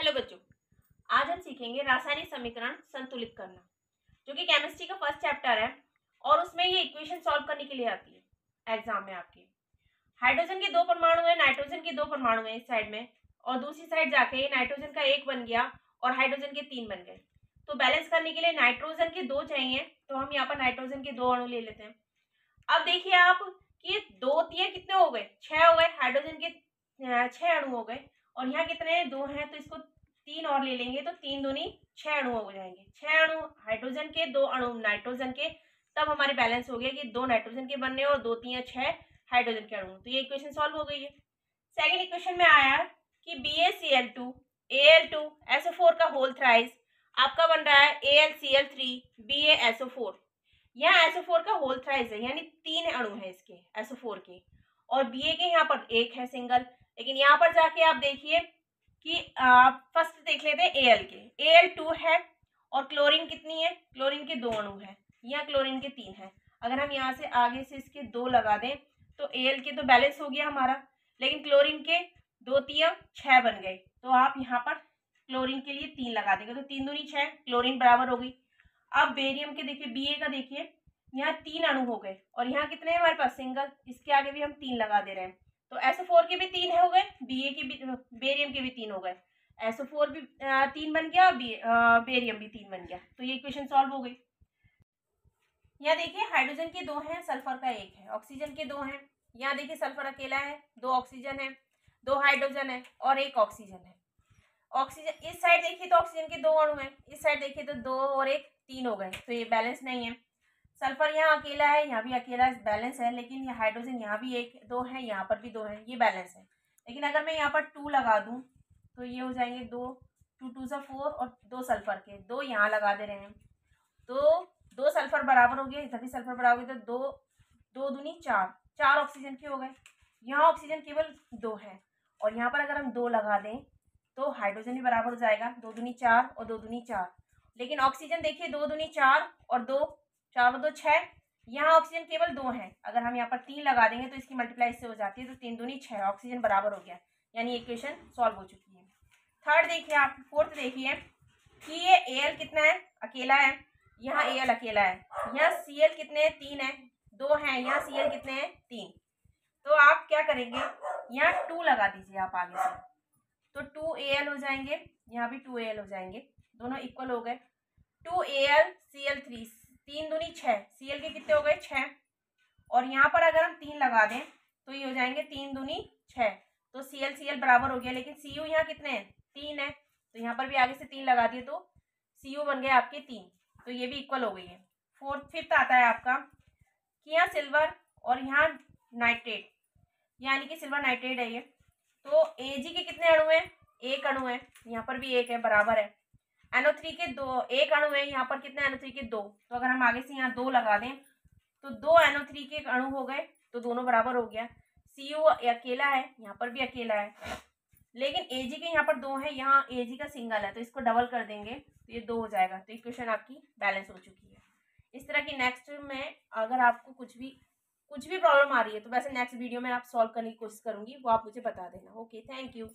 Hello बच्चों, आज हम सीखेंगे रासायनिक समीकरण संतुलित करना, जो कि केमिस्ट्री का फर्स्ट चैप्टर है और उसमें ये इक्वेशन सॉल्व करने के लिए आती है एग्जाम में आपके। हाइड्रोजन के दो परमाणु है, नाइट्रोजन के दो परमाणु है इस साइड में, और दूसरी साइड जाके नाइट्रोजन का एक बन गया और हाइड्रोजन के तीन बन गए। तो बैलेंस करने के लिए नाइट्रोजन के दो चाहिए, तो हम यहाँ पर नाइट्रोजन के दो अणु ले लेते हैं। अब देखिए आप कि दो तीन कितने हो गए, छह हो गए, हाइड्रोजन के छह अणु हो गए, और यहाँ कितने दो हैं, तो इसको तीन और ले लेंगे तो तीन दूनी छह अणु हो जाएंगे। छह अणु हाइड्रोजन के, दो अणु नाइट्रोजन के, तब हमारे बैलेंस हो गया कि दो नाइट्रोजन के बनने और दो तीन छह हाइड्रोजन के अणु। तो ये इक्वेशन सॉल्व हो गई है। सेकेंड इक्वेशन में आया कि BaCl2 Al2 SO4 का होल थ्राइस आपका बन रहा है AlCl3 BaSO4। यहाँ SO4 का होल थ्राइस है, यानी तीन अणु है इसके SO4 के, और Ba के यहाँ पर एक है सिंगल। लेकिन यहाँ पर जाके आप देखिए कि फर्स्ट देख लेते हैं Al के। Al2 है और क्लोरीन कितनी है, क्लोरीन के दो अणु है, यहाँ क्लोरीन के तीन है। अगर हम यहाँ से आगे से इसके दो लगा दें तो Al के तो बैलेंस हो गया हमारा, लेकिन क्लोरीन के दो तीन छह बन गए, तो आप यहाँ पर क्लोरीन के लिए तीन लगा देंगे तो तीन दूनी छह, क्लोरीन बराबर हो गई। अब बेरियम के देखिए, Ba का देखिए, यहाँ तीन अणु हो गए और यहाँ कितने हैं हमारे पास सिंगल, इसके आगे भी हम तीन लगा दे रहे हैं, तो SO4 के भी तीन हो गए, Ba के भी, बेरियम के भी तीन हो गए। SO4 भी तीन बन गया, बेरियम भी तीन बन गया, तो ये इक्वेशन सॉल्व हो गई। यहाँ देखिए हाइड्रोजन के दो हैं, सल्फर का एक है, ऑक्सीजन के दो हैं। यहाँ देखिए सल्फर अकेला है, दो ऑक्सीजन है, दो हाइड्रोजन है और एक ऑक्सीजन है। ऑक्सीजन इस साइड देखिए तो ऑक्सीजन के दो अणु हैं, इस साइड देखिए तो दो और एक तीन हो गए, तो ये बैलेंस नहीं है। सल्फर यहाँ अकेला है, यहाँ भी अकेला बैलेंस है, लेकिन ये हाइड्रोजन यहाँ भी एक दो है, यहाँ पर भी दो है, ये बैलेंस है। लेकिन अगर मैं यहाँ पर टू लगा दूँ तो ये हो जाएंगे दो, टू टू सा फोर, और दो सल्फर के दो यहाँ लगा दे रहे हैं, तो दो सल्फर बराबर हो गया, इधर भी सल्फर बराबर, तो दो दो दूनी चार, चार ऑक्सीजन के हो गए। यहाँ ऑक्सीजन केवल दो है, और यहाँ पर अगर हम दो लगा दें तो हाइड्रोजन भी बराबर हो जाएगा, दो दूनी चार और दो दूनी चार। लेकिन ऑक्सीजन देखिए दो दूनी चार और दो, चार और दो छः, यहाँ ऑक्सीजन केवल दो है, अगर हम यहाँ पर तीन लगा देंगे तो इसकी मल्टीप्लाई इससे हो जाती है, तो तीन दूनी छः, ऑक्सीजन बराबर हो गया, यानी इक्वेशन सॉल्व हो चुकी है। थर्ड देखिए आप, फोर्थ देखिए कि ये Al कितना है, अकेला है, यहाँ Al अकेला है, यहाँ Cl कितने हैं, तीन है, दो हैं, यहाँ Cl कितने हैं, तीन। तो आप क्या करेंगे, यहाँ टू लगा दीजिए आप आगे से, तो 2Al हो जाएंगे, यहाँ भी 2Al हो जाएंगे, दोनों इक्वल हो गए। 2AlCl3, तीन दूनी छः, Cl के कितने हो गए, छः, और यहाँ पर अगर हम तीन लगा दें तो ये हो जाएंगे तीन दूनी छः, तो Cl बराबर हो गया। लेकिन Cu यहाँ कितने हैं, तीन है, तो यहाँ पर भी आगे से तीन लगा दिए तो Cu बन गए आपके तीन, तो ये भी इक्वल हो गई है। फिफ्थ आता है आपका कि यहाँ सिल्वर और यहाँ नाइट्रेट, यानी कि सिल्वर नाइट्रेट है ये, तो Ag के कितने अणु हैं, एक अणु है, यहाँ पर भी एक है, बराबर है। NO3 के दो, एक अणु है, यहाँ पर कितने NO3 के दो, तो अगर हम आगे से यहाँ दो लगा दें तो दो NO3 के अणु हो गए, तो दोनों बराबर हो गया। Cu अकेला है, यहाँ पर भी अकेला है, लेकिन Ag के यहाँ पर दो है, यहाँ Ag का सिंगल है, तो इसको डबल कर देंगे तो ये दो हो जाएगा, तो इक्वेशन आपकी बैलेंस हो चुकी है। इस तरह की नेक्स्ट में अगर आपको कुछ भी प्रॉब्लम आ रही है तो वैसे नेक्स्ट वीडियो में आप सॉल्व करने की कोशिश करूंगी, वो आप मुझे बता देना। Okay, thank you.